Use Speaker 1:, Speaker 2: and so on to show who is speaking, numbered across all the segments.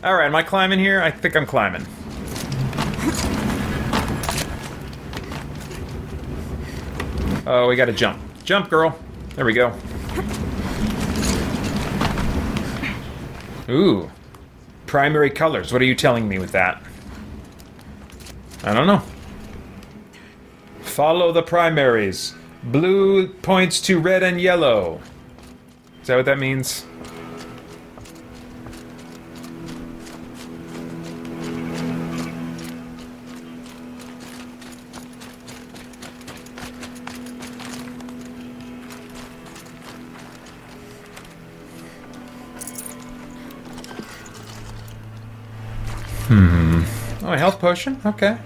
Speaker 1: Alright, am I climbing here? I think I'm climbing. Oh, we gotta jump. Jump, girl. There we go. Ooh. Primary colors. What are you telling me with that? I don't know. Follow the primaries. Blue points to red and yellow. Is that what that means? Oh, a health potion? Okay.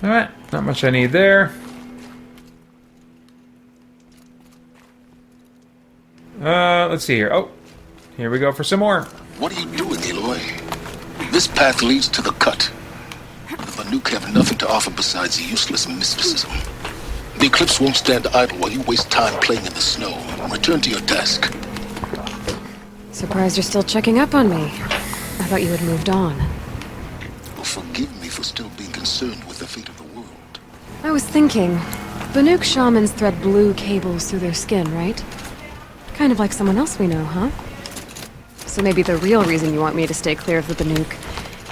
Speaker 1: Alright, not much I need there. Let's see here. Oh, here we go for some more.
Speaker 2: What are you doing, Aloy? This path leads to the cut. The Banuk have nothing to offer besides useless mysticism. The Eclipse won't stand idle while you waste time playing in the snow. Return to your task.
Speaker 3: Surprised you're still checking up on me. I thought you had moved on.
Speaker 2: Well, forgive me for still being concerned with the fate of the world.
Speaker 3: I was thinking, Banuk shamans thread blue cables through their skin, right? Kind of like someone else we know, huh? So maybe the real reason you want me to stay clear of the Banuk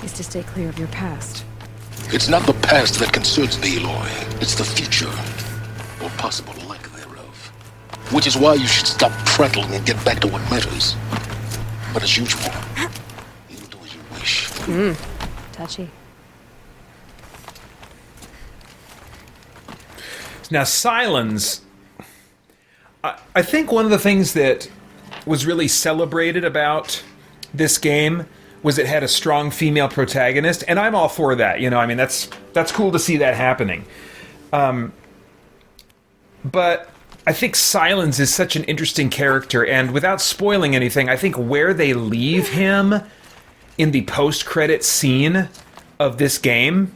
Speaker 3: is to stay clear of your past.
Speaker 2: It's not the past that concerns me, Aloy. It's the future. Or possible lack thereof. Which is why you should stop prattling and get back to what matters. But as usual, you'll do as you wish.
Speaker 3: Touchy.
Speaker 1: Now, Sylens, I think one of the things that was really celebrated about this game was it had a strong female protagonist, and I'm all for that. You know, I mean, that's cool to see that happening. But I think Sylens is such an interesting character, and without spoiling anything, I think where they leave him in the post-credit scene of this game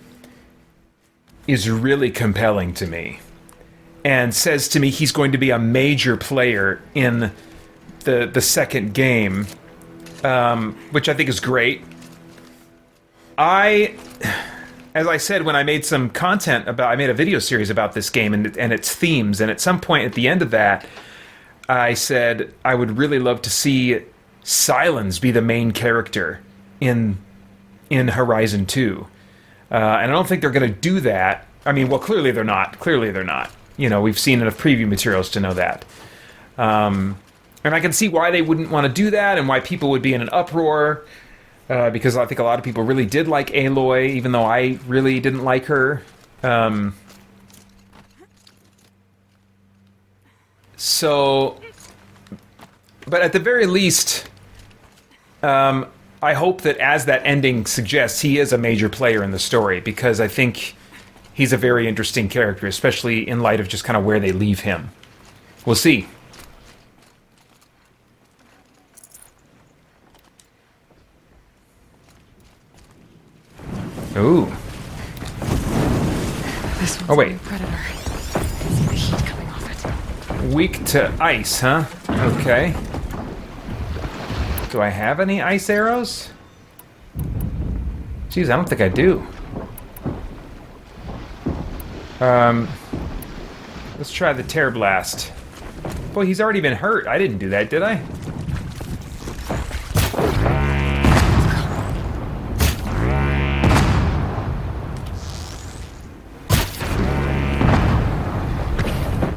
Speaker 1: is really compelling to me. And says to me he's going to be a major player in the second game, which I think is great. As I said when I made some content about, I made a video series about this game and its themes, and at some point at the end of that, I said I would really love to see Sylens be the main character in Horizon 2. And I don't think they're going to do that. I mean, well, clearly they're not. Clearly they're not. You know, we've seen enough preview materials to know that. And I can see why they wouldn't want to do that and why people would be in an uproar. Because I think a lot of people really did like Aloy, even though I really didn't like her. So, but at the very least, I hope that as that ending suggests, he is a major player in the story, because I think he's a very interesting character, especially in light of just kind of where they leave him. We'll see. Ooh.
Speaker 3: This one's
Speaker 1: Oh, wait.
Speaker 3: a predator. I can see the heat coming off it.
Speaker 1: Weak to ice, huh? Okay. Do I have any ice arrows? Jeez, I don't think I do. Let's try the Tear Blast. Boy, he's already been hurt. I didn't do that, did I?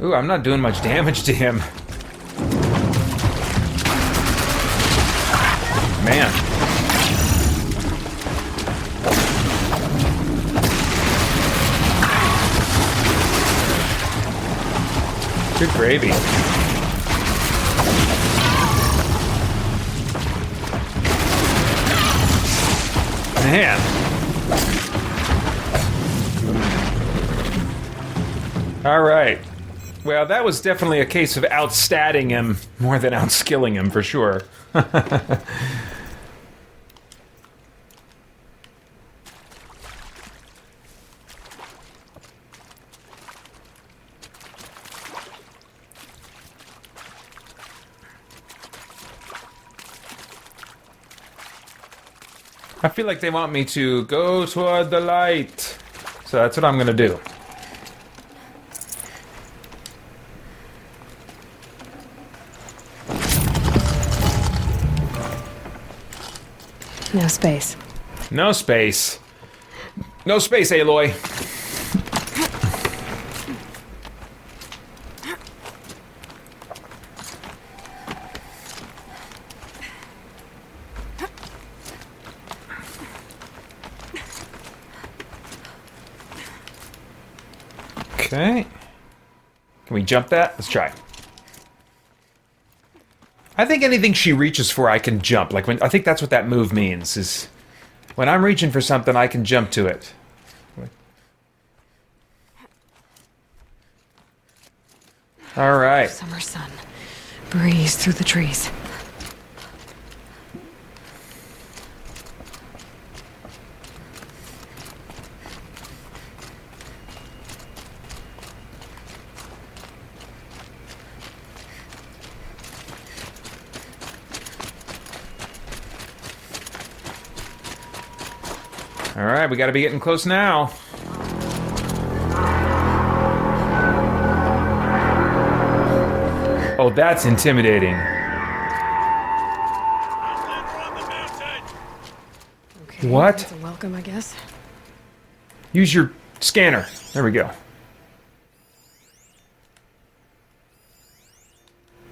Speaker 1: Ooh, I'm not doing much damage to him. Man. Good gravy. Man. All right. Well, that was definitely a case of outstatting him more than outskilling him, for sure. I feel like they want me to go toward the light. So that's what I'm gonna do.
Speaker 3: No space.
Speaker 1: No space. No space, Aloy. Okay. Can we jump that? Let's try. I think anything she reaches for, I can jump. Like when I think that's what that move means. Is when I'm reaching for something, I can jump to it. All right.
Speaker 3: Summer sun. Breeze through the trees.
Speaker 1: All right, we got to be getting close now. Oh, that's intimidating.
Speaker 3: Okay,
Speaker 1: What?
Speaker 3: That's a welcome, I guess.
Speaker 1: Use your scanner. There we go.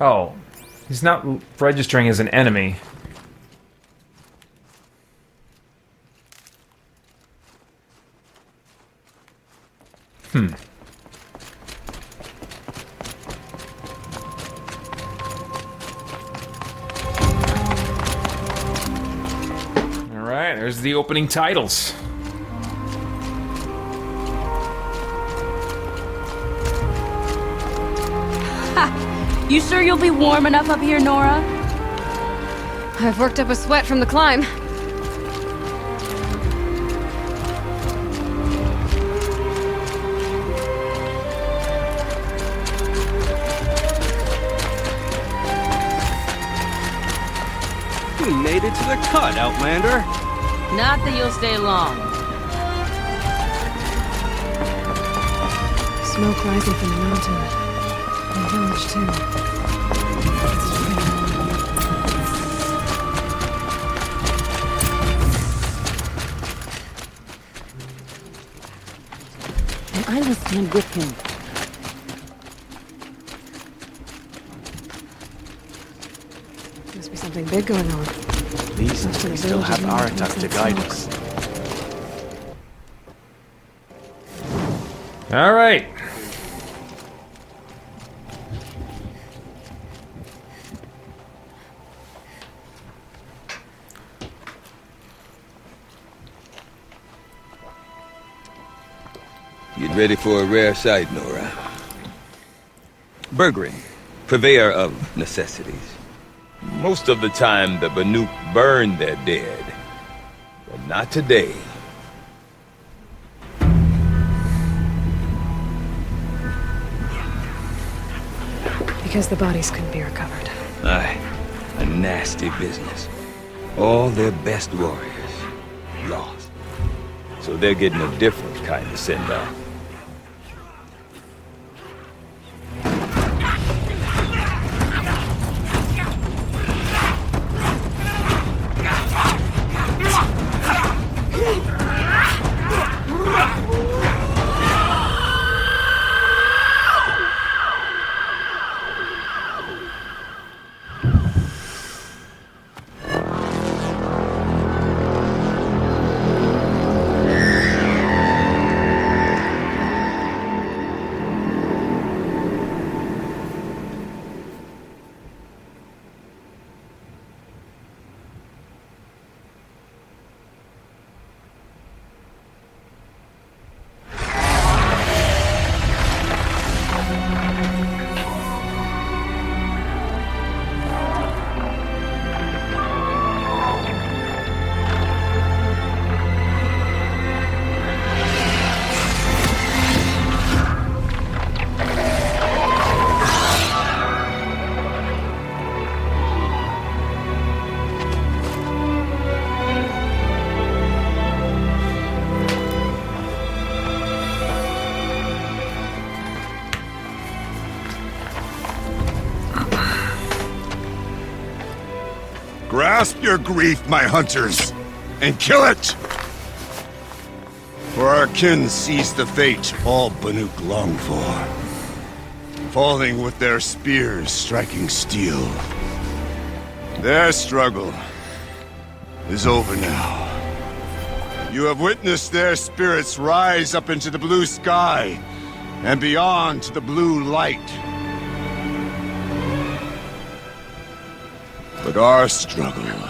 Speaker 1: Oh, he's not registering as an enemy. All right, there's the opening titles.
Speaker 4: You sure you'll be warm enough up here, Nora?
Speaker 3: I've worked up a sweat from the climb.
Speaker 5: We made it to the cut, Outlander.
Speaker 4: Not that you'll stay long.
Speaker 3: Smoke rising from the mountain. And the village, too.
Speaker 4: And I will stand with him.
Speaker 3: Must be something big going on.
Speaker 5: At least we still have Aratak to guide us.
Speaker 1: All right.
Speaker 6: Get ready for a rare sight, Nora. Berggren, purveyor of necessities. Most of the time, the Banuk burn their dead. But not today.
Speaker 3: Because the bodies couldn't be recovered.
Speaker 6: Aye, a nasty business. All their best warriors lost. So they're getting a different kind of send-off.
Speaker 7: Grasp your grief, my hunters, and kill it! For our kin sees the fate all Banuk long for, falling with their spears striking steel. Their struggle is over now. You have witnessed their spirits rise up into the blue sky and beyond to the blue light. But our struggle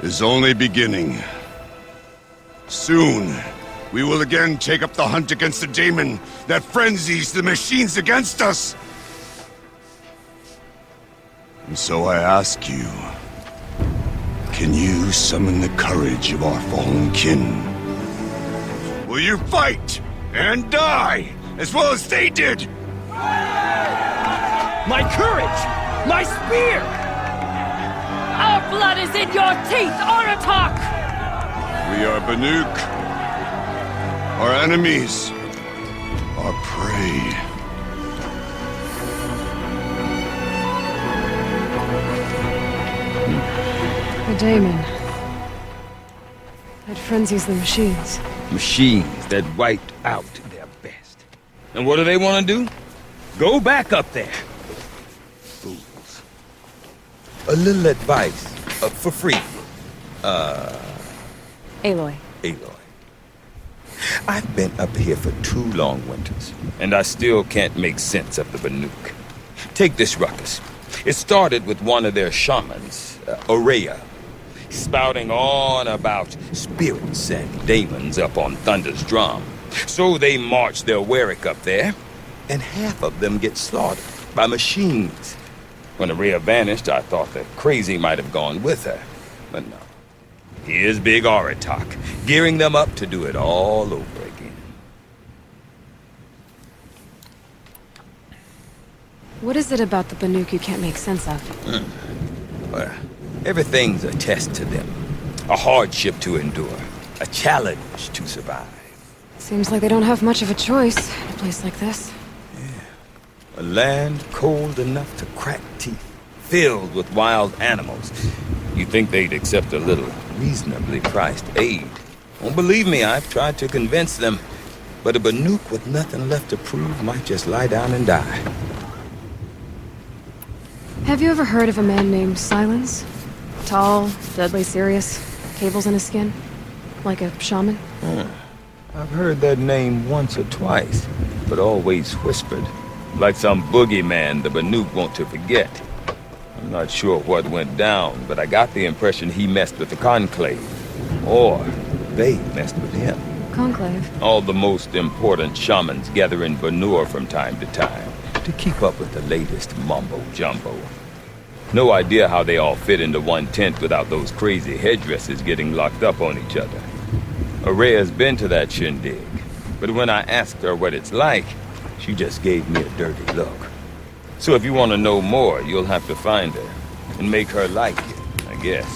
Speaker 7: is only beginning. Soon, we will again take up the hunt against the demon that frenzies the machines against us. And so I ask you, can you summon the courage of our fallen kin? Will you fight and die as well as they did?
Speaker 5: My courage! My spear!
Speaker 4: Our blood is in your teeth, Aratak!
Speaker 7: We are Banuk. Our enemies. Our prey.
Speaker 3: The daemon. That frenzies the machines.
Speaker 6: Machines that wiped out their best. And what do they want to do? Go back up there. Fools. A little advice, for free.
Speaker 3: Aloy.
Speaker 6: Aloy. I've been up here for 2 long winters, and I still can't make sense of the Banuk. Take this ruckus. It started with one of their shamans, Aurea, spouting on about spirits and demons up on Thunder's drum. So they march their Warwick up there, and half of them get slaughtered by machines. When Aurea vanished, I thought that Crazy might have gone with her, but no. Here's Big Aratak, gearing them up to do it all over again.
Speaker 3: What is it about the Banuk you can't make sense of?
Speaker 6: Well, everything's a test to them. A hardship to endure. A challenge to survive.
Speaker 3: Seems like they don't have much of a choice in a place like this.
Speaker 6: A land cold enough to crack teeth, filled with wild animals. You'd think they'd accept a little reasonably priced aid. Well, believe me, I've tried to convince them. But a Banuk with nothing left to prove might just lie down and die.
Speaker 3: Have you ever heard of a man named Sylens? Tall, deadly serious, cables in his skin? Like a shaman?
Speaker 6: I've heard that name once or twice, but always whispered. Like some boogeyman the Banuk want to forget. I'm not sure what went down, but I got the impression he messed with the Conclave. Or they messed with him.
Speaker 3: Conclave?
Speaker 6: All the most important shamans gather in Banur from time to time to keep up with the latest mumbo-jumbo. No idea how they all fit into one tent without those crazy headdresses getting locked up on each other. Aurea's been to that shindig, but when I asked her what it's like, she just gave me a dirty look. So if you want to know more, you'll have to find her and make her like you, I guess.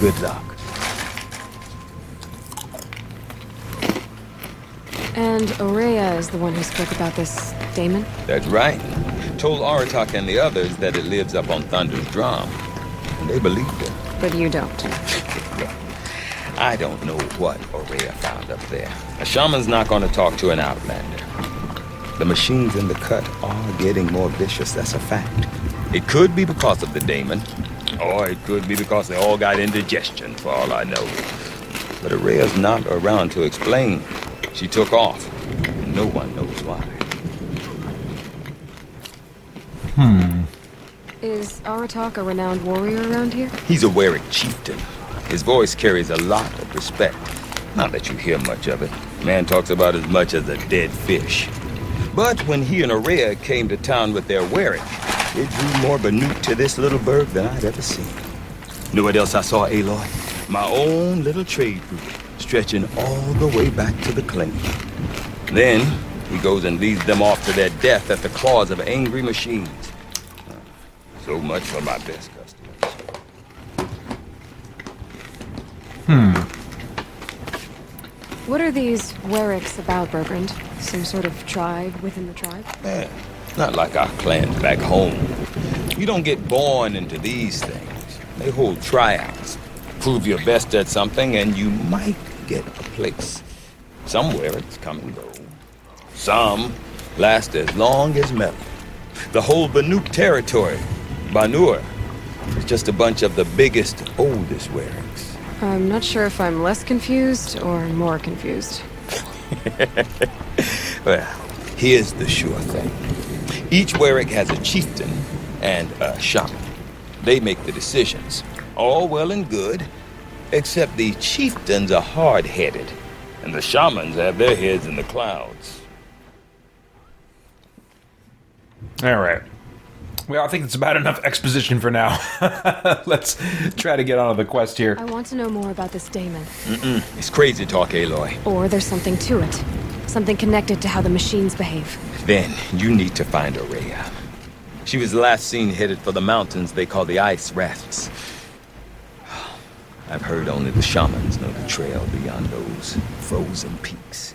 Speaker 6: Good luck.
Speaker 3: And Aurea is the one who spoke about this daemon?
Speaker 6: That's right. Told Aratak and the others that it lives up on Thunder's drum. And they believed it.
Speaker 3: But you don't.
Speaker 6: Look, I don't know what Aurea found up there. A shaman's not going to talk to an outlander. The machines in the cut are getting more vicious, that's a fact. It could be because of the daemon, or it could be because they all got indigestion, for all I know. But Aurea's not around to explain. She took off, and no one knows why.
Speaker 3: Is Aratak a renowned warrior around here?
Speaker 6: He's a Warwick chieftain. His voice carries a lot of respect. Not that you hear much of it. Man talks about as much as a dead fish. But when he and Aurea came to town with their Warwick, it drew more Banuk to this little burg than I'd ever seen. Know what else I saw, Aloy? My own little trade route, stretching all the way back to the claim. Then, he goes and leads them off to their death at the claws of angry machines. So much for my best customers.
Speaker 3: What are these Warwicks about, Bergrand? Some sort of tribe within the tribe?
Speaker 6: Not like our clans back home. You don't get born into these things. They hold tryouts. Prove your best at something and you might get a place. Somewhere it's come and go. Some last as long as metal. The whole Banuk territory, Banur, is just a bunch of the biggest, oldest Werings.
Speaker 3: I'm not sure if I'm less confused or more confused.
Speaker 6: Well, here's the sure thing. Each Werik has a chieftain and a shaman. They make the decisions. All well and good, except the chieftains are hard-headed, and the shamans have their heads in the clouds.
Speaker 1: All right. Well, I think it's about enough exposition for now. Let's try to get on to the quest here.
Speaker 3: I want to know more about this Damon.
Speaker 6: It's crazy talk, Aloy.
Speaker 3: Or there's something to it. Something connected to how the machines behave.
Speaker 6: Then you need to find Aurea. She was last seen headed for the mountains they call the Ice Rafts. I've heard only the shamans know the trail beyond those frozen peaks.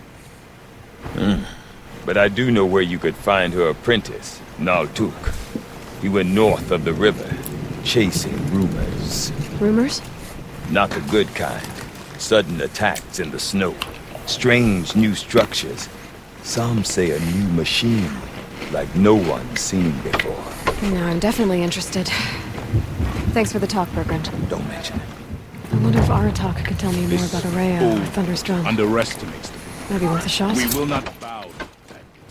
Speaker 6: But I do know where you could find her apprentice, Naltuk. He went north of the river, chasing rumors.
Speaker 3: Rumors?
Speaker 6: Not the good kind. Sudden attacks in the snow. Strange new structures. Some say a new machine, like no one's seen before.
Speaker 3: No, I'm definitely interested. Thanks for the talk, Bergrand.
Speaker 6: Don't mention it.
Speaker 3: I wonder if Aratak could tell me more
Speaker 7: This
Speaker 3: about Aurea or
Speaker 7: old
Speaker 3: Thunder's drum.
Speaker 7: underestimates them.
Speaker 3: Maybe worth a shot.
Speaker 7: We will not bow.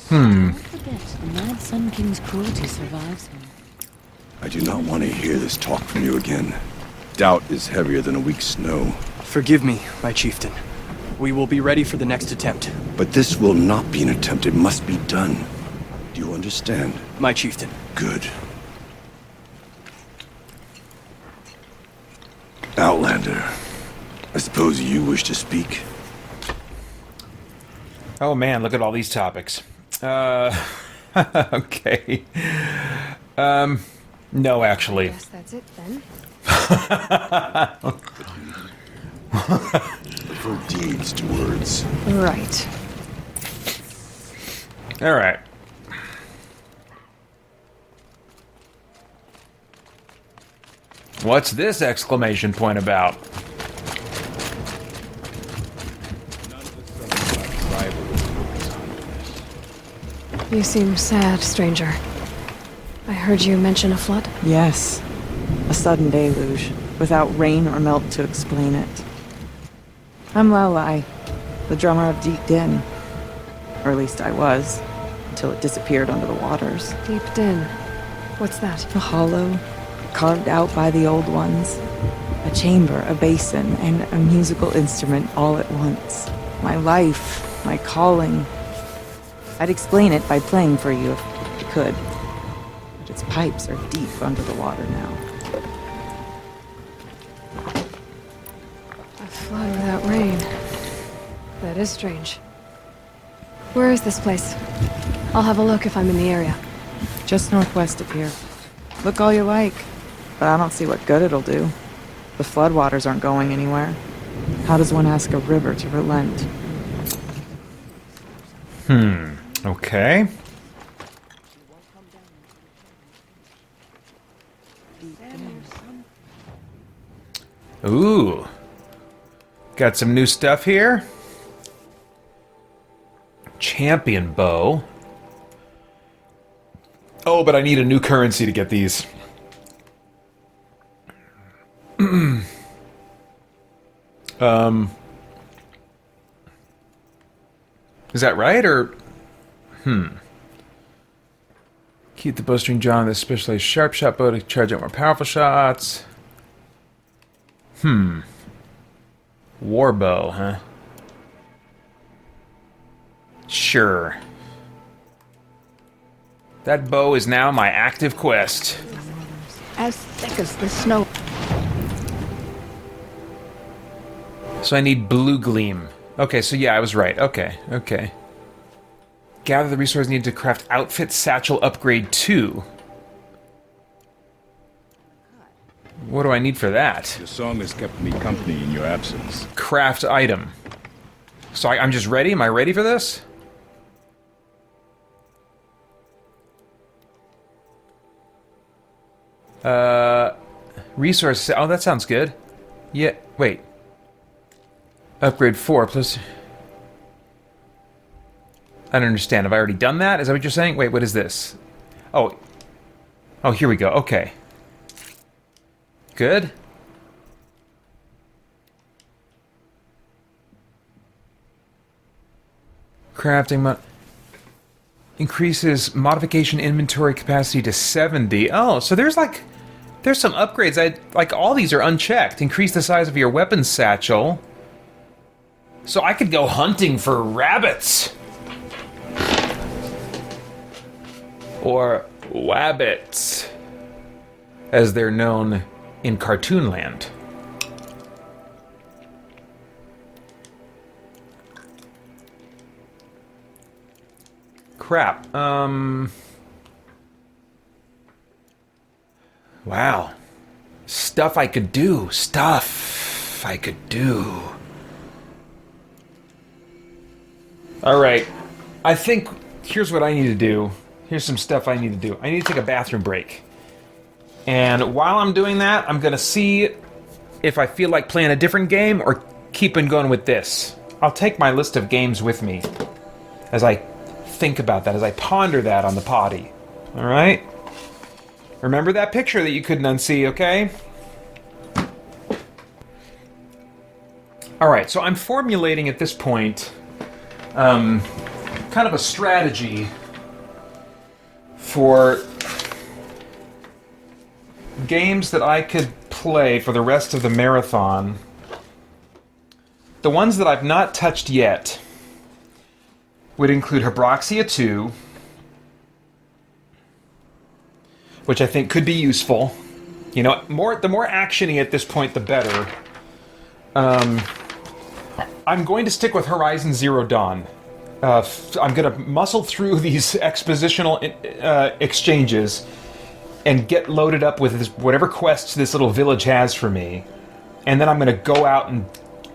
Speaker 4: Don't forget, the Mad Sun King's cruelty survives him.
Speaker 7: I do not want to hear this talk from you again. Doubt is heavier than a week's snow.
Speaker 5: Forgive me, my chieftain. We will be ready for the next attempt.
Speaker 7: But this will not be an attempt. It must be done. Do you understand?
Speaker 5: My chieftain.
Speaker 7: Good. Outlander, I suppose you wish to speak?
Speaker 1: Oh man, look at all these topics. Okay. No, actually.
Speaker 3: Guess that's it then.
Speaker 7: Prefer deeds to words.
Speaker 3: Right.
Speaker 1: All right. What's this exclamation point about?
Speaker 3: You seem sad, stranger. I heard you mention a flood.
Speaker 8: Yes. A sudden deluge, without rain or melt to explain it. I'm Lalai, the drummer of Deep Din. Or at least I was, until it disappeared under the waters.
Speaker 3: Deep Din. What's that?
Speaker 8: A hollow, carved out by the old ones. A chamber, a basin, and a musical instrument all at once. My life, my calling. I'd explain it by playing for you if you could. But its pipes are deep under the water now.
Speaker 3: A flood without rain. That is strange. Where is this place? I'll have a look if I'm in the area.
Speaker 8: Just northwest of here. Look all you like, but I don't see what good it'll do. The floodwaters aren't going anywhere. How does one ask a river to relent?
Speaker 1: Okay. Ooh. Got some new stuff here. Champion bow. Oh, but I need a new currency to get these. Is that right, or... Keep the bowstring drawn with a specialized sharp shot bow to charge out more powerful shots. War bow, huh? Sure. That bow is now my active quest.
Speaker 4: As thick as the snow.
Speaker 1: So I need blue gleam. Okay, so yeah, I was right. Okay. Gather the resources needed to craft outfit satchel upgrade 2. What do I need for that?
Speaker 7: Your song has kept me company in your absence.
Speaker 1: Craft item. So I'm just ready? Am I ready for this? Resources. Oh, that sounds good. Yeah, wait. Upgrade 4 plus... I don't understand. Have I already done that? Is that what you're saying? Wait, what is this? Oh. Oh, here we go. Okay. Good. Crafting increases modification inventory capacity to 70. Oh, so there's some upgrades. Like all these are unchecked. Increase the size of your weapon satchel. So I could go hunting for rabbits. Or wabbits, as they're known in cartoon land. Crap. Wow. Stuff I could do. Stuff I could do. Alright. I think here's what I need to do. Here's some stuff I need to do. I need to take a bathroom break. And while I'm doing that, I'm going to see if I feel like playing a different game or keeping going with this. I'll take my list of games with me as I think about that, as I ponder that on the potty. Alright? Remember that picture that you couldn't unsee, okay? Alright, so I'm formulating at this point kind of a strategy for games that I could play for the rest of the marathon. The ones that I've not touched yet would include Habroxia 2, which I think could be useful. You know, the more action-y at this point, the better. I'm going to stick with Horizon Zero Dawn. I'm going to muscle through these expositional exchanges and get loaded up with whatever quests this little village has for me. And then I'm going to go out and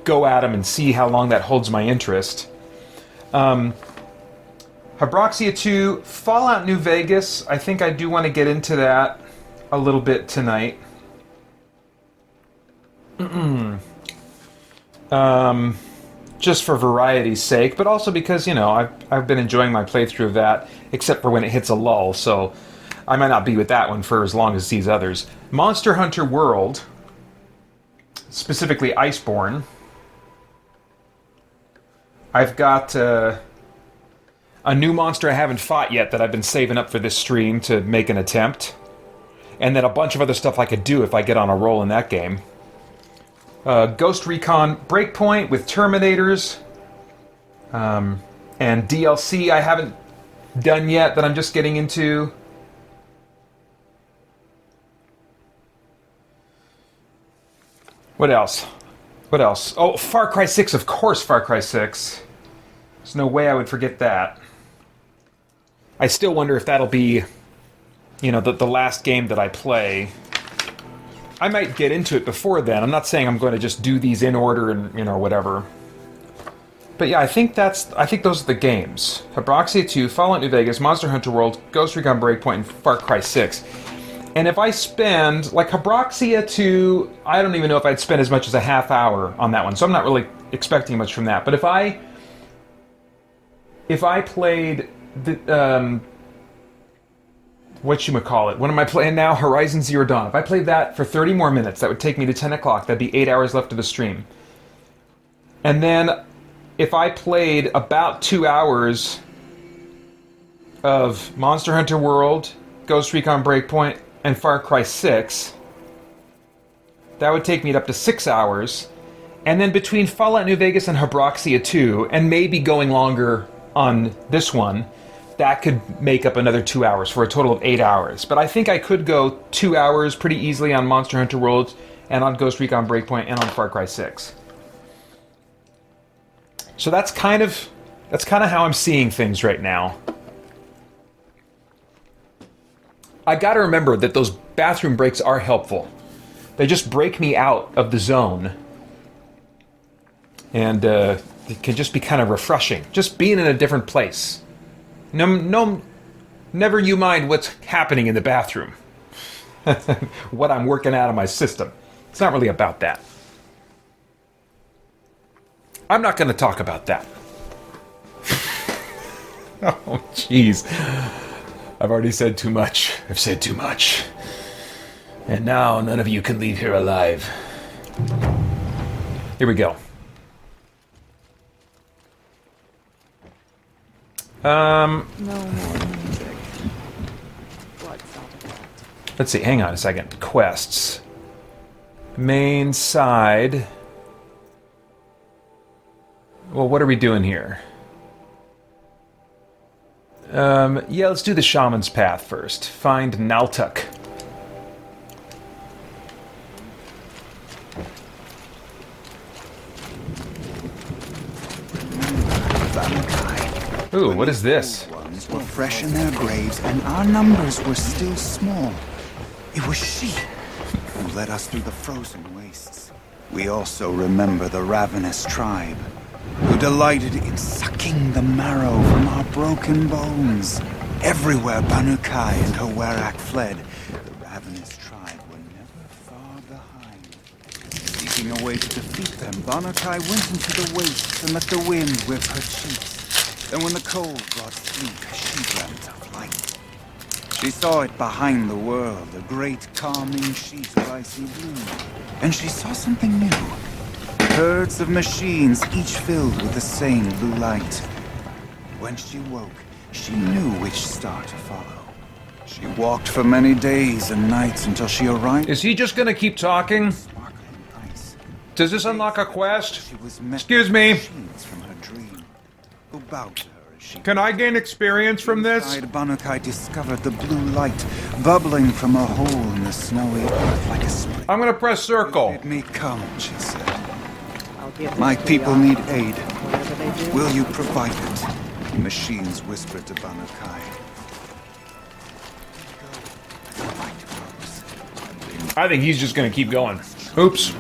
Speaker 1: go at them and see how long that holds my interest. Habroxia 2, Fallout New Vegas. I think I do want to get into that a little bit tonight. Just for variety's sake, but also because, you know, I've been enjoying my playthrough of that, except for when it hits a lull, so I might not be with that one for as long as these others. Monster Hunter World, specifically Iceborne. I've got a new monster I haven't fought yet that I've been saving up for this stream to make an attempt. And then a bunch of other stuff I could do if I get on a roll in that game. Ghost Recon Breakpoint with Terminators. And DLC I haven't done yet that I'm just getting into. What else? What else? Oh, Far Cry 6, of course, Far Cry 6. There's no way I would forget that. I still wonder if that'll be, you know, the last game that I play. I might get into it before then. I'm not saying I'm going to just do these in order and, you know, whatever. But yeah, I think those are the games. Habroxia 2, Fallout New Vegas, Monster Hunter World, Ghost Recon Breakpoint, and Far Cry 6. And if I spend, like Habroxia 2, I don't even know if I'd spend as much as a half hour on that one, so I'm not really expecting much from that. But if I played the, whatchamacallit, what am I playing now? Horizon Zero Dawn. If I played that for 30 more minutes, that would take me to 10 o'clock. That'd be 8 hours left of the stream. And then if I played about 2 hours of Monster Hunter World, Ghost Recon Breakpoint, and Far Cry 6, that would take me up to 6 hours. And then between Fallout New Vegas and Habroxia 2, and maybe going longer on this one, that could make up another 2 hours for a total of 8 hours. But I think I could go 2 hours pretty easily on Monster Hunter World, and on Ghost Recon Breakpoint, and on Far Cry 6. So that's kind of how I'm seeing things right now. I gotta remember that those bathroom breaks are helpful. They just break me out of the zone. And it can just be kind of refreshing. Just being in a different place. Never you mind what's happening in the bathroom. what I'm working out of my system. It's not really about that. I'm not going to talk about that. Oh, jeez. I've already said too much. I've said too much. And now none of you can leave here alive. Here we go.
Speaker 8: No more music. What's all of that?
Speaker 1: Let's see, hang on a second. Quests. Main side. Well, what are we doing here? Yeah, let's do the Shaman's Path first. Find Naltuk. Ooh, what is this?
Speaker 9: Ones were fresh in their graves, and our numbers were still small. It was she who led us through the frozen wastes. We also remember the ravenous tribe, who delighted in sucking the marrow from our broken bones. Everywhere Banukai and her Werak fled, the ravenous tribe were never far behind. Seeking a way to defeat them, Banukai went into the wastes and let the wind whip her cheeks. Then when the cold brought sleep, she dreamt of light. She saw it behind the world, a great calming sheet of icy blue. And she saw something new. Herds of machines, each filled with the same blue light. When she woke, she knew which star to follow. She walked for many days and nights until she arrived.
Speaker 1: Is he just gonna keep talking?
Speaker 9: Sparkling ice.
Speaker 1: Does this unlock a quest?
Speaker 9: She was met
Speaker 1: Excuse
Speaker 9: by
Speaker 1: me.
Speaker 9: machines from her dream, who bowed to her as she
Speaker 1: Can I gain experience from this?
Speaker 9: Inside, Banukai discovered the blue light bubbling from a hole in the snowy earth like a spring.
Speaker 1: I'm gonna press circle.
Speaker 9: Bid me come, she said.
Speaker 4: I'll give
Speaker 9: My
Speaker 4: this to
Speaker 9: people
Speaker 4: the
Speaker 9: need
Speaker 4: army.
Speaker 9: aid.
Speaker 4: Whatever they do.
Speaker 9: Will you provide it? The machines whispered to Banukai.
Speaker 1: I think he's just gonna keep going. Oops.
Speaker 9: It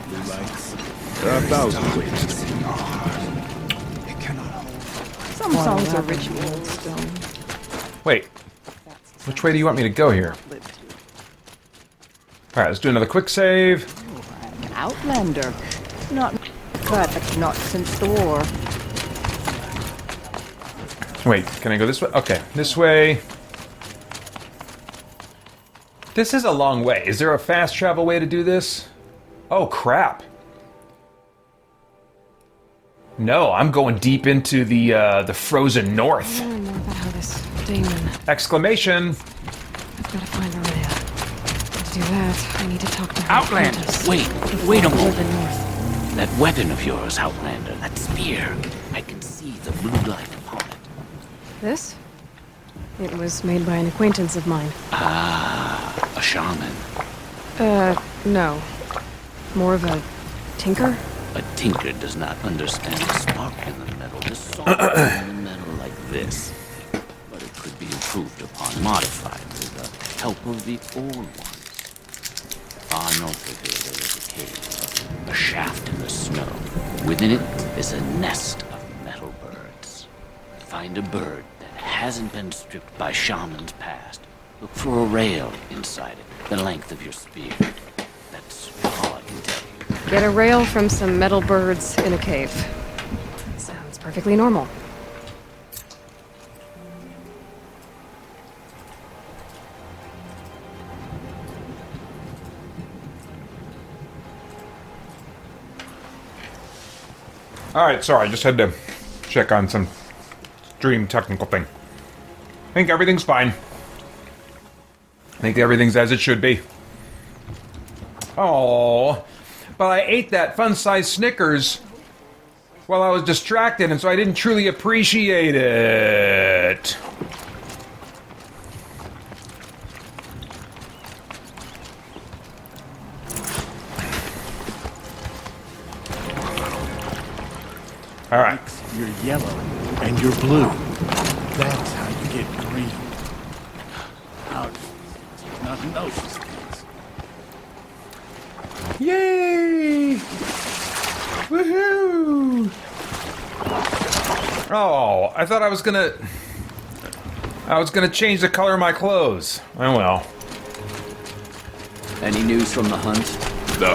Speaker 9: cannot hold.
Speaker 8: Some songs are ritual stone.
Speaker 1: Wait. Which way do you want me to go here?
Speaker 8: Live to.
Speaker 1: Alright, let's do another quick save.
Speaker 4: An outlander. Not but not since the war.
Speaker 1: Wait, can I go this way? Okay, this way. This is a long way. Is there a fast travel way to do this? Oh, crap. No, I'm going deep into the frozen north.
Speaker 3: More about how this Damon.
Speaker 1: Exclamation.
Speaker 3: I've got to find Maria. To do that, I need to talk to her.
Speaker 10: Outlander,
Speaker 3: apprentice.
Speaker 10: wait
Speaker 3: Before
Speaker 10: a
Speaker 3: I go
Speaker 10: moment.
Speaker 3: to the north.
Speaker 10: That weapon of yours, Outlander, that spear. I can see the blue light upon it.
Speaker 3: This? It was made by an acquaintance of mine.
Speaker 10: Ah, a shaman.
Speaker 3: No. More of a tinker?
Speaker 10: A tinker does not understand the spark in the metal, the salt in the metal like this. But it could be improved upon, modified with the help of the old ones. Far north of here there is a cave, a shaft in the snow. Within it is a nest of metal birds. Find a bird that hasn't been stripped by shamans past. Look for a rail inside it, the length of your spear. That's all I can tell you.
Speaker 3: Get a rail from some metal birds in a cave. Sounds perfectly normal.
Speaker 1: Alright, sorry, I just had to check on some stream technical thing. I think everything's fine. I think everything's as it should be. Oh, but I ate that fun-sized Snickers while I was distracted, and so I didn't truly appreciate it. All right.
Speaker 11: You're yellow and you're blue. That's how you get green. How not notice things.
Speaker 1: Yay! Woohoo! Oh, I thought I was gonna change the color of my clothes. Oh well.
Speaker 5: Any news from the hunt?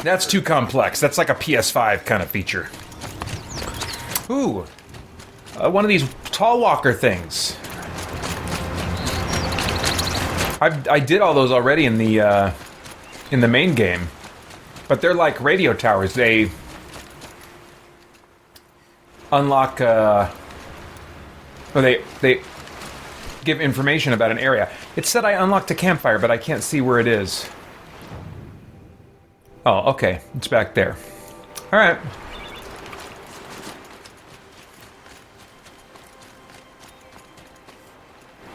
Speaker 1: That's too complex. That's like a PS5 kind of feature. Ooh. One of these tall walker things. I did all those already in the main game. But they're like radio towers. They unlock, or they give information about an area. It said I unlocked a campfire, but I can't see where it is. Oh, okay. It's back there. Alright.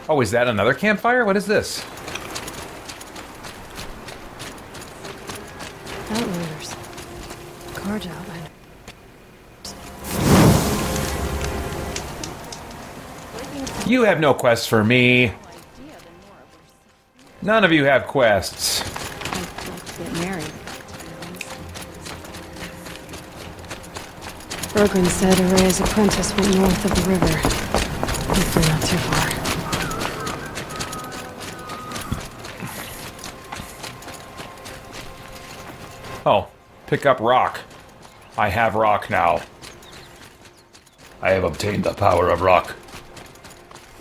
Speaker 1: Oh, is that another campfire? What is this?
Speaker 3: Outlanders. Carja Outlanders.
Speaker 1: You have no quests for me. None of you have quests.
Speaker 3: Get married. Bergren said Araya's apprentice went north of the river. Hopefully not too far.
Speaker 1: Oh, pick up rock. I have rock now. I have obtained the power of rock.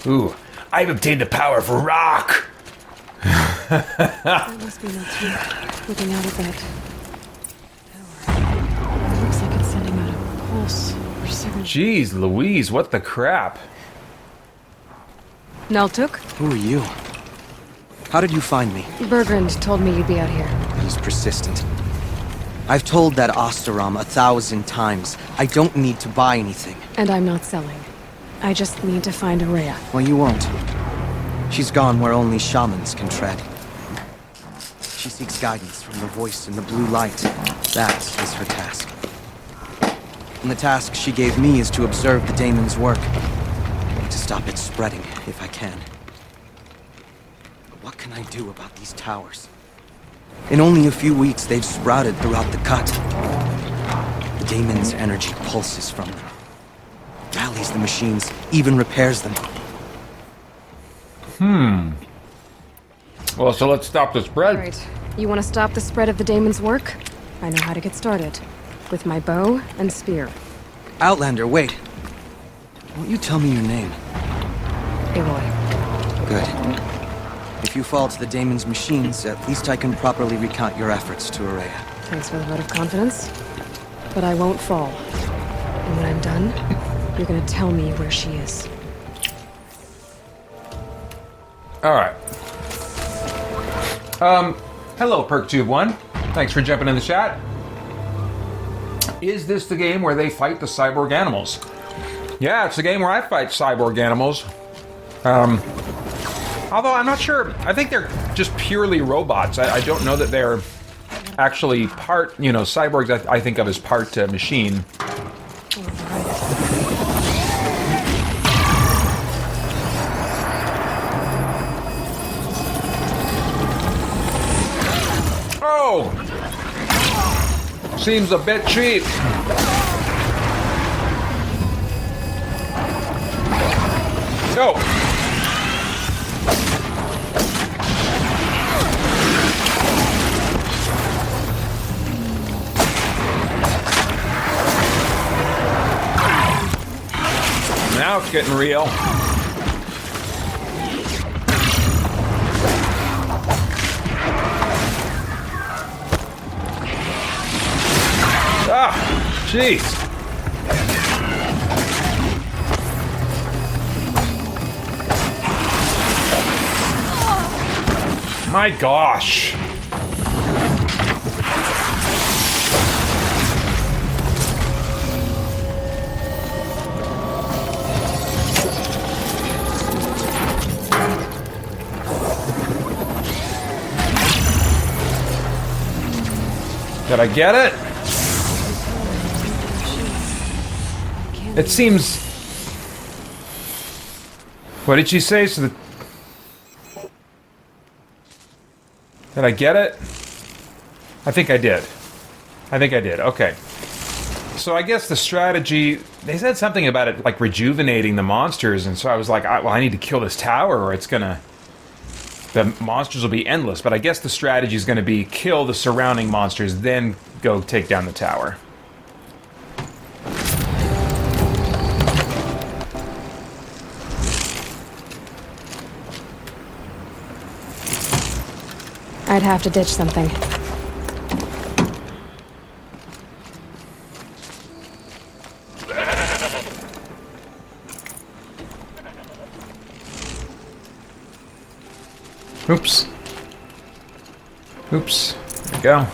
Speaker 1: Ooh, I've obtained the power for rock!
Speaker 3: That must be not too. Looking out at that tower. It looks like it's sending out a pulse or signal.
Speaker 1: Jeez Louise, what the crap?
Speaker 3: Naltuk?
Speaker 12: Who are you? How did you find me?
Speaker 3: Bergrand told me you'd be out here.
Speaker 12: He's persistent. I've told that Osterom 1,000 times. I don't need to buy anything.
Speaker 3: And I'm not selling. I just need to find Araya.
Speaker 12: Well, you won't. She's gone where only shamans can tread. She seeks guidance from the voice in the blue light. That is her task. And the task she gave me is to observe the daemon's work. And to stop it spreading, if I can. But what can I do about these towers? In only a few weeks, they've sprouted throughout the cut. The daemon's energy pulses from them. Rallies the machines, even repairs them.
Speaker 1: Well, so let's stop the spread.
Speaker 3: Right. You want to stop the spread of the daemon's work? I know how to get started. With my bow and spear.
Speaker 12: Outlander, wait. Won't you tell me your name?
Speaker 3: Aloy.
Speaker 12: Good. If you fall to the daemon's machines, at least I can properly recount your efforts to Araya.
Speaker 3: Thanks for the vote of confidence. But I won't fall. And when I'm done, you're gonna tell me where she is.
Speaker 1: Alright. Hello, PerkTube1. Thanks for jumping in the chat. Is this the game where they fight the cyborg animals? Yeah, it's the game where I fight cyborg animals. Although I'm not sure. I think they're just purely robots. I don't know that they're actually part, you know, cyborgs I think of as part machine. Oh! Seems a bit cheap. Go! Now it's getting real. Ah, jeez. My gosh. Did I get it? It seems... What did she say? So did I get it? I think I did. Okay. So I guess the strategy... They said something about it, like, rejuvenating the monsters, and so I was like, well, I need to kill this tower or it's gonna the monsters will be endless, but I guess the strategy is going to be kill the surrounding monsters, then go take down the tower.
Speaker 3: I'd have to ditch something.
Speaker 1: Oops. Oops. There we go.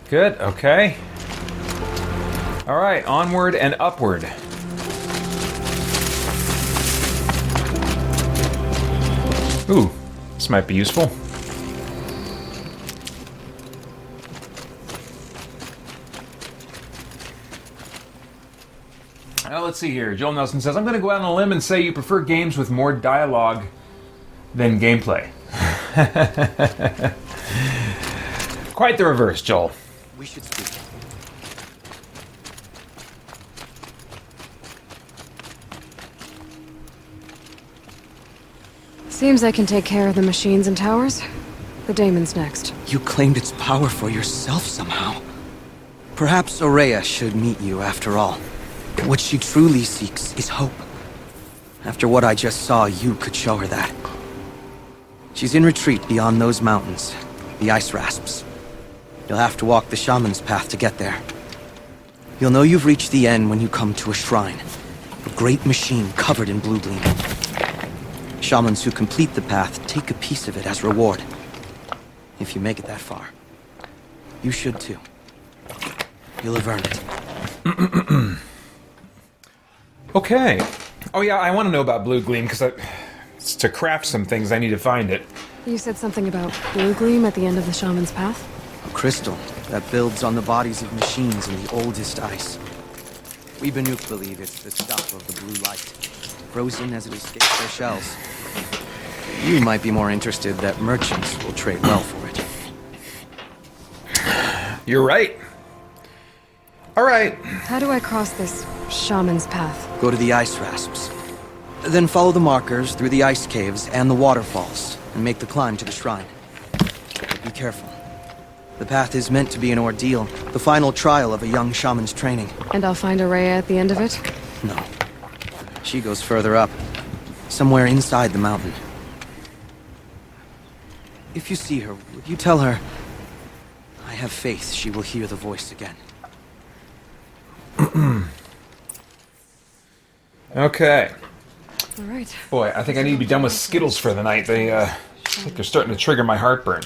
Speaker 1: Good, okay. Alright, onward and upward. Ooh, this might be useful. Let's see here. Joel Nelson says, I'm going to go out on a limb and say you prefer games with more dialogue than gameplay. Quite the reverse, Joel.
Speaker 12: We should speak.
Speaker 3: Seems I can take care of the machines and towers. The daemon's next.
Speaker 12: You claimed its power for yourself somehow. Perhaps Aurea should meet you after all. What she truly seeks is hope. After what I just saw, you could show her that. She's in retreat beyond those mountains, the ice rasps. You'll have to walk the shaman's path to get there. You'll know you've reached the end when you come to a shrine. A great machine covered in blue gleam. Shamans who complete the path take a piece of it as reward. If you make it that far. You should too. You'll have earned it.
Speaker 1: Okay. Oh yeah, I want to know about Blue Gleam, because to craft some things I need to find it.
Speaker 3: You said something about blue gleam at the end of the shaman's path?
Speaker 12: A crystal that builds on the bodies of machines in the oldest ice. We Banuk believe it's the stuff of the blue light, frozen as it escapes their shells. You might be more interested that merchants will trade well for it.
Speaker 1: You're right. All right.
Speaker 3: How do I cross this shaman's path?
Speaker 12: Go to the ice rasps. Then follow the markers through the ice caves and the waterfalls, and make the climb to the shrine. But be careful. The path is meant to be an ordeal, the final trial of a young shaman's training.
Speaker 3: And I'll find Aurea at the end of it?
Speaker 12: No. She goes further up, somewhere inside the mountain. If you see her, would you tell her, I have faith she will hear the voice again.
Speaker 1: Okay.
Speaker 3: All right.
Speaker 1: Boy, I think I need to be done with Skittles for the night. I think they're starting to trigger my heartburn.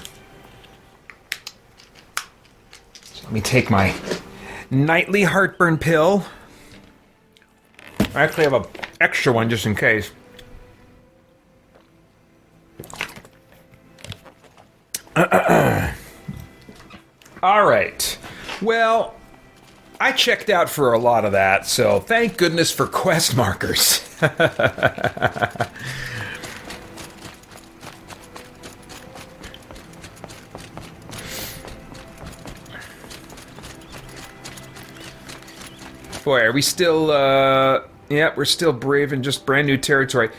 Speaker 1: So let me take my nightly heartburn pill. I actually have an extra one just in case. All right. Well, I checked out for a lot of that, so thank goodness for quest markers. Boy, are we still, yeah, we're still brave in just brand new territory.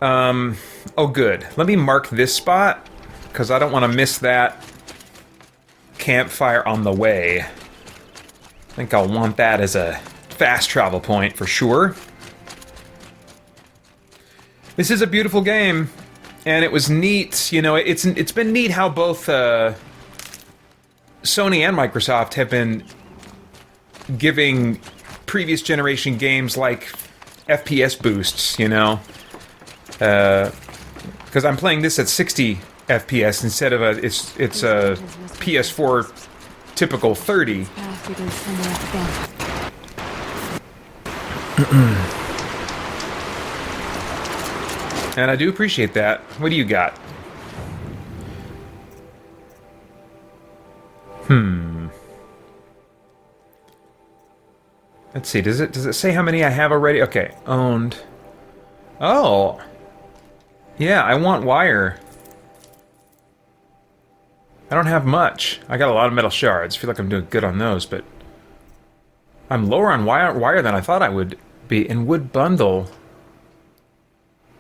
Speaker 1: Oh good. Let me mark this spot, because I don't want to miss that campfire on the way. I think I'll want that as a fast travel point for sure. This is a beautiful game, and it was neat. You know, it's been neat how both Sony and Microsoft have been giving previous generation games like FPS boosts. You know, because I'm playing this at 60 FPS instead of it's a PS4 typical 30. And I do appreciate that. What do you got? Let's see. Does it say how many I have already? Okay, owned. Oh. Yeah, I want wire. I don't have much. I got a lot of metal shards. I feel like I'm doing good on those, but I'm lower on wire than I thought I would be. In wood bundle.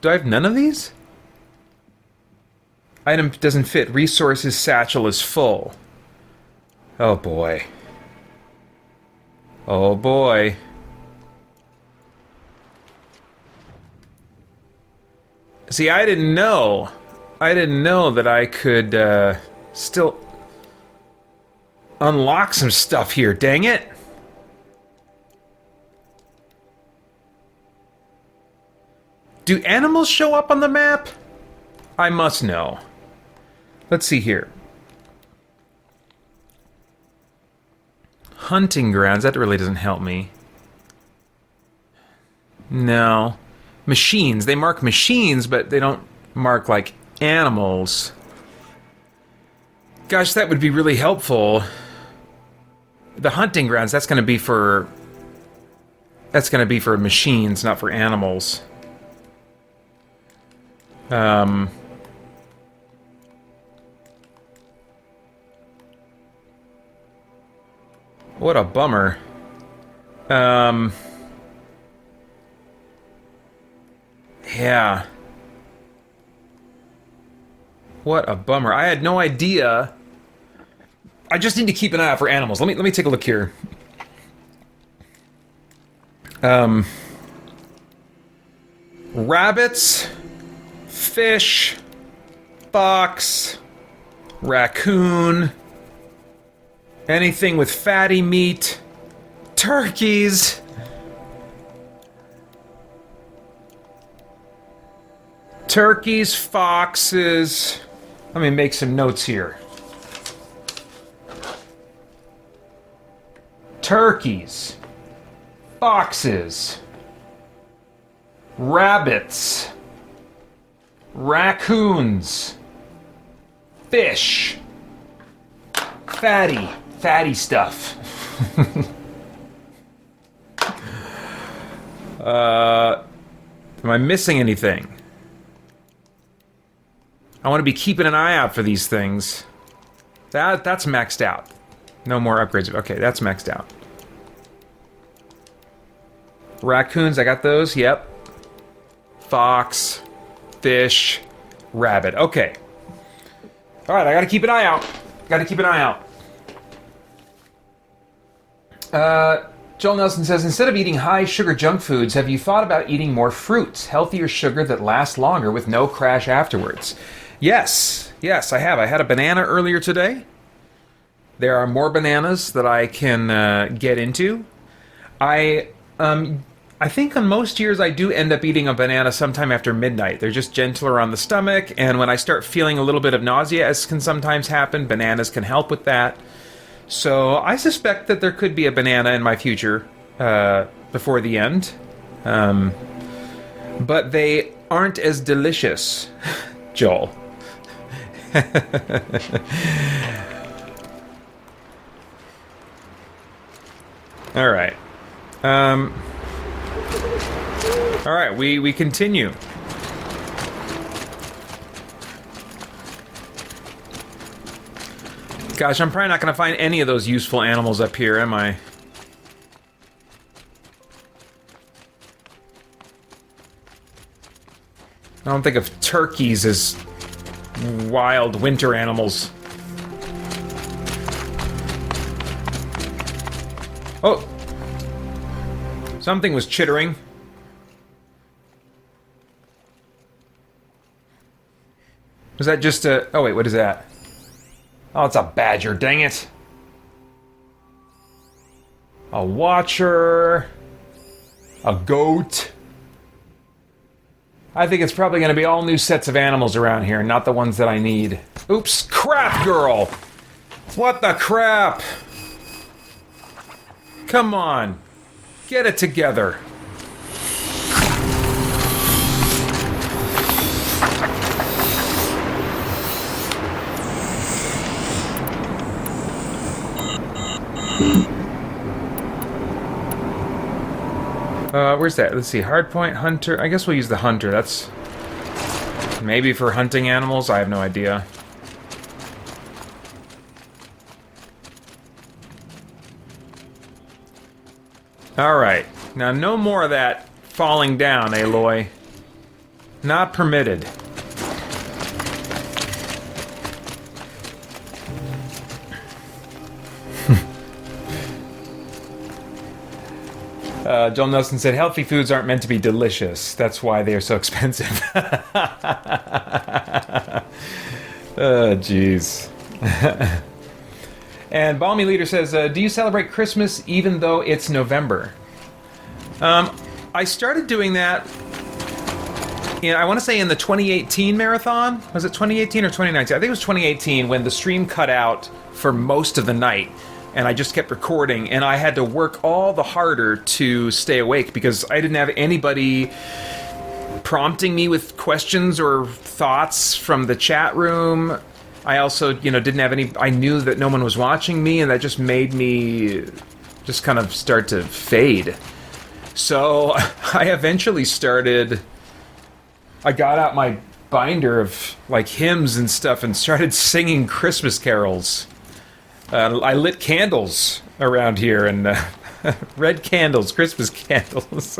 Speaker 1: Do I have none of these? Item doesn't fit. Resources satchel is full. Oh boy. Oh boy. See, I didn't know. I didn't know that I could still unlock some stuff here. Dang it. Do animals show up on the map? I must know. Let's see here. Hunting grounds, that really doesn't help me. No. Machines, they mark machines, but they don't mark, like, animals. Gosh, that would be really helpful. The hunting grounds, that's gonna be for... That's gonna be for machines, not for animals. What a bummer. Yeah. What a bummer. I had no idea. I just need to keep an eye out for animals. Let me take a look here. Rabbits, fish, fox, raccoon, anything with fatty meat, turkeys. Turkeys, foxes. Let me make some notes here. Turkeys, foxes, rabbits, raccoons, fish, fatty stuff. Am I missing anything? I want to be keeping an eye out for these things. That's maxed out. No more upgrades. Okay, that's maxed out. Raccoons, I got those. Yep. Fox, fish, rabbit. Okay. All right, I got to keep an eye out. Got to keep an eye out. Joel Nelson says, instead of eating high sugar junk foods, have you thought about eating more fruits, healthier sugar that lasts longer with no crash afterwards? Yes, I have. I had a banana earlier today. There are more bananas that I can get into. I think on most years I do end up eating a banana sometime after midnight. They're just gentler on the stomach, and when I start feeling a little bit of nausea, as can sometimes happen, bananas can help with that. So I suspect that there could be a banana in my future before the end. But they aren't as delicious, Joel. All right. All right, we continue. Gosh, I'm probably not going to find any of those useful animals up here, am I? I don't think of turkeys as wild winter animals. Oh! Something was chittering. Was that just a... Oh wait, what is that? Oh, it's a badger, dang it. A watcher. A goat. I think it's probably going to be all new sets of animals around here, not the ones that I need. Oops, crap, girl! What the crap? Come on. Get it together. Where's that? Let's see. Hardpoint, hunter. I guess we'll use the hunter. That's maybe for hunting animals. I have no idea. All right. Now, no more of that falling down, Aloy. Not permitted. Joel Nelson said, healthy foods aren't meant to be delicious. That's why they are so expensive. Oh, jeez. And Balmy Leader says, do you celebrate Christmas even though it's November? I started doing that, I want to say in the 2018 marathon. Was it 2018 or 2019? I think it was 2018 when the stream cut out for most of the night. And I just kept recording, and I had to work all the harder to stay awake because I didn't have anybody prompting me with questions or thoughts from the chat room. I also, didn't have any... I knew that no one was watching me, and that just made me just kind of start to fade. So I eventually started... I got out my binder of, like, hymns and stuff and started singing Christmas carols. I lit candles around here, and red candles, Christmas candles.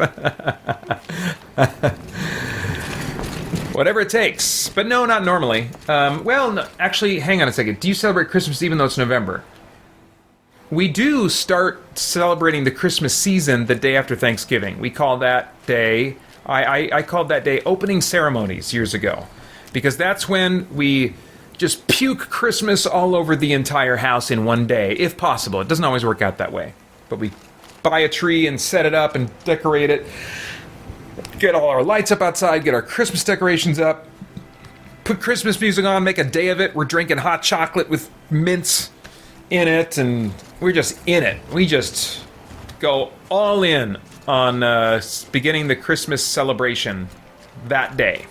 Speaker 1: Whatever it takes. But no, not normally. Well, no, actually, hang on a second. Do you celebrate Christmas even though it's November? We do start celebrating the Christmas season the day after Thanksgiving. We call that day... I called that day opening ceremonies years ago. Because that's when we... just puke Christmas all over the entire house in one day, if possible. It doesn't always work out that way. But we buy a tree and set it up and decorate it. Get all our lights up outside, get our Christmas decorations up. Put Christmas music on, make a day of it. We're drinking hot chocolate with mints in it, and we're just in it. We just go all in on beginning the Christmas celebration that day.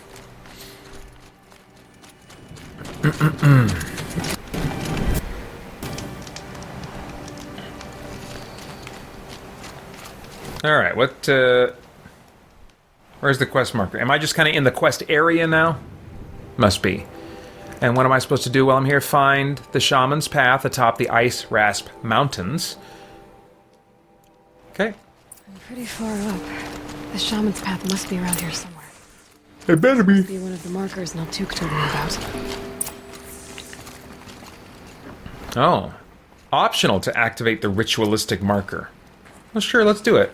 Speaker 1: Alright, where's the quest marker? Am I just kind of in the quest area now? Must be. And what am I supposed to do while I'm here? Find the Shaman's Path atop the Ice Rasp Mountains. Okay.
Speaker 3: I'm pretty far up. The Shaman's Path must be around here somewhere.
Speaker 1: It better be.
Speaker 3: Must be one of the markers Naltuk told me about.
Speaker 1: Oh. Optional to activate the ritualistic marker. Well, sure, let's do it.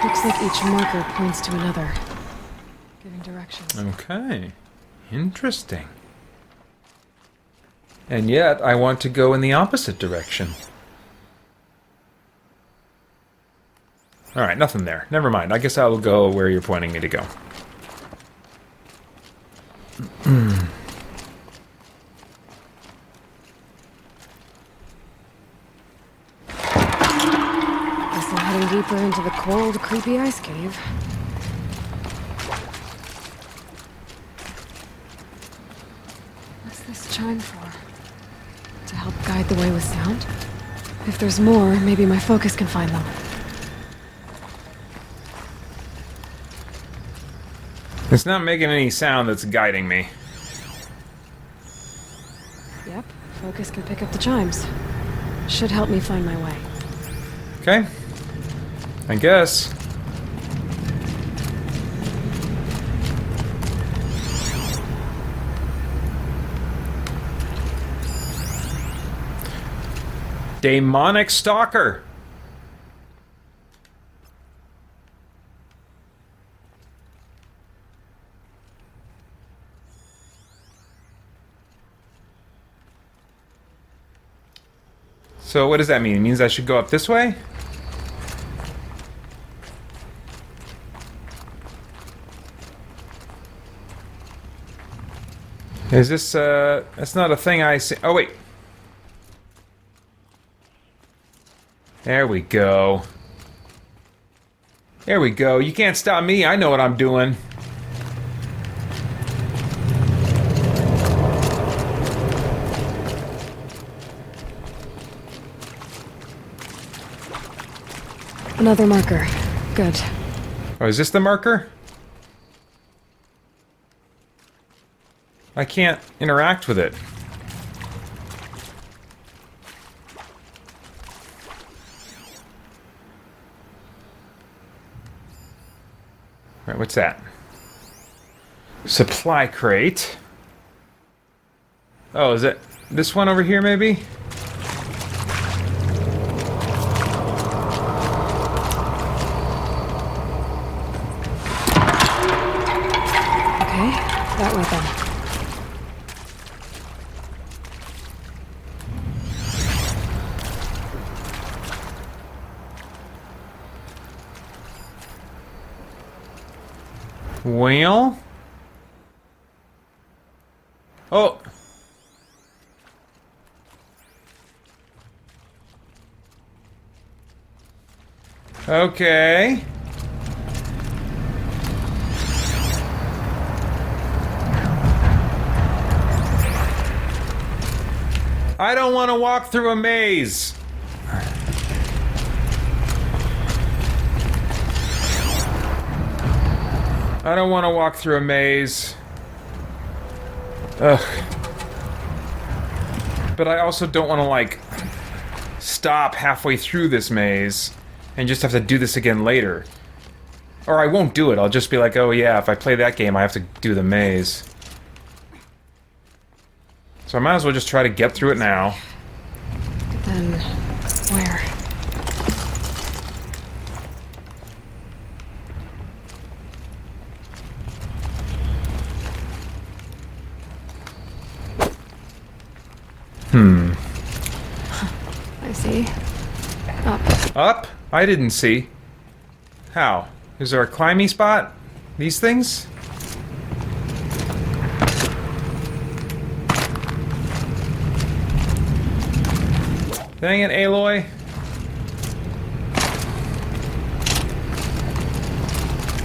Speaker 3: Looks like each marker points to another, giving directions.
Speaker 1: Okay. Interesting. And yet, I want to go in the opposite direction. Alright, nothing there. Never mind. I guess I will go where you're pointing me to go.
Speaker 3: Guess I'm heading deeper into the cold, creepy ice cave. What's this chime for? To help guide the way with sound? If there's more, maybe my focus can find them.
Speaker 1: It's not making any sound that's guiding me.
Speaker 3: Yep, focus can pick up the chimes. Should help me find my way.
Speaker 1: Okay. I guess. Demonic Stalker. So what does that mean? It means I should go up this way? Is this, that's not a thing I see. Oh, wait. There we go. There we go. You can't stop me. I know what I'm doing.
Speaker 3: Another marker. Good.
Speaker 1: Oh, is this the marker? I can't interact with it. Right, what's that? Supply crate. Oh, is it this one over here, maybe?
Speaker 3: Okay, that way then.
Speaker 1: Well? Oh! Okay. I don't want to walk through a maze. I don't want to walk through a maze. Ugh. But I also don't want to, like, stop halfway through this maze and just have to do this again later. Or I won't do it. I'll just be like, oh yeah, if I play that game, I have to do the maze. So I might as well just try to get through it now.
Speaker 3: But then, where? I see. Up.
Speaker 1: Up? I didn't see. How? Is there a climbing spot? These things? Dang it, Aloy.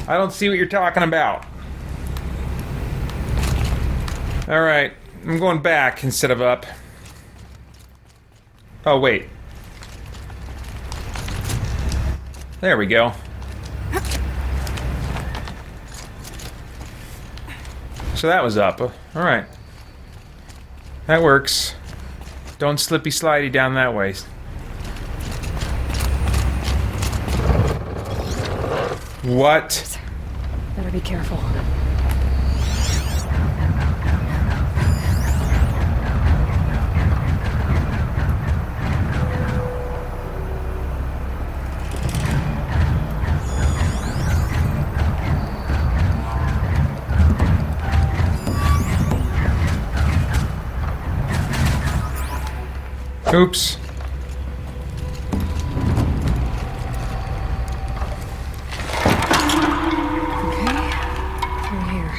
Speaker 1: I don't see what you're talking about. Alright, I'm going back instead of up. Oh, wait. There we go. So that was up. Alright. That works. Don't slippy slidey down that way. What?
Speaker 3: Better be careful.
Speaker 1: Oops.
Speaker 3: Okay. Through here.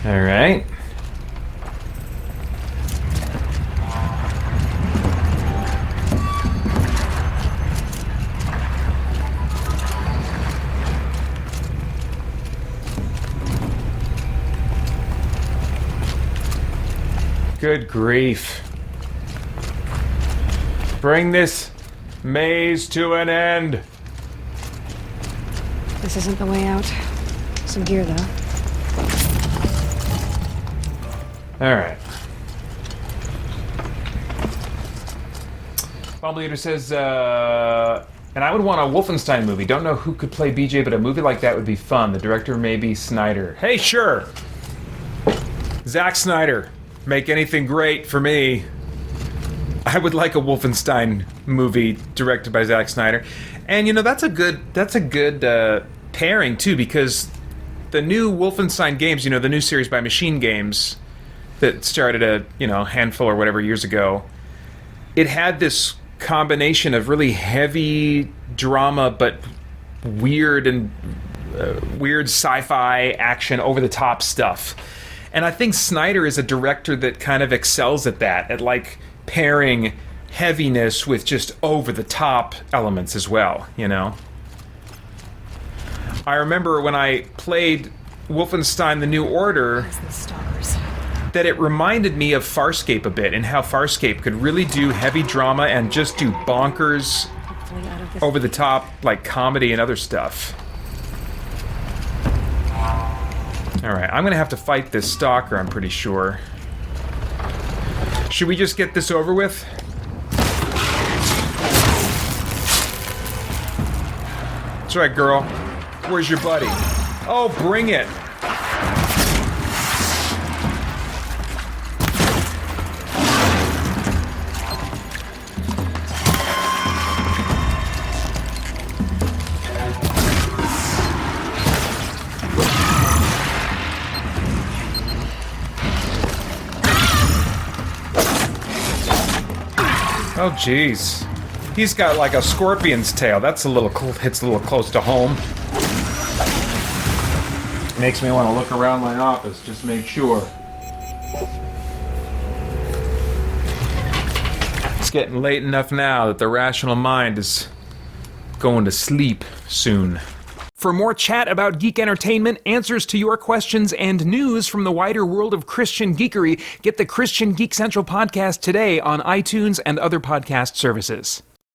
Speaker 1: All right. Good grief. Bring this maze to an end.
Speaker 3: This isn't the way out. Some gear, though.
Speaker 1: All right. Bomb Leader says, and I would want a Wolfenstein movie. Don't know who could play BJ, but a movie like that would be fun. The director may be Snyder. Hey, sure. Zack Snyder. Make anything great for me. I would like a Wolfenstein movie directed by Zack Snyder. And, you know, that's a good pairing, too, because the new Wolfenstein games, you know, the new series by Machine Games that started a handful or whatever years ago, it had this combination of really heavy drama but weird and weird sci-fi action, over-the-top stuff. And I think Snyder is a director that kind of excels at that, at like pairing heaviness with just over-the-top elements as well, you know? I remember when I played Wolfenstein The New Order that it reminded me of Farscape a bit, and how Farscape could really do heavy drama and just do bonkers, over-the-top, like comedy and other stuff. Alright, I'm gonna have to fight this stalker, I'm pretty sure. Should we just get this over with? That's right, girl. Where's your buddy? Oh, bring it. Oh, jeez. He's got like a scorpion's tail. That's a little hits a little close to home. Makes me want to look around my office, just make sure. It's getting late enough now that the rational mind is going to sleep soon. For more chat about geek entertainment, answers to your questions, and news from the wider world of Christian geekery, get the Christian Geek Central podcast today on iTunes and other podcast services.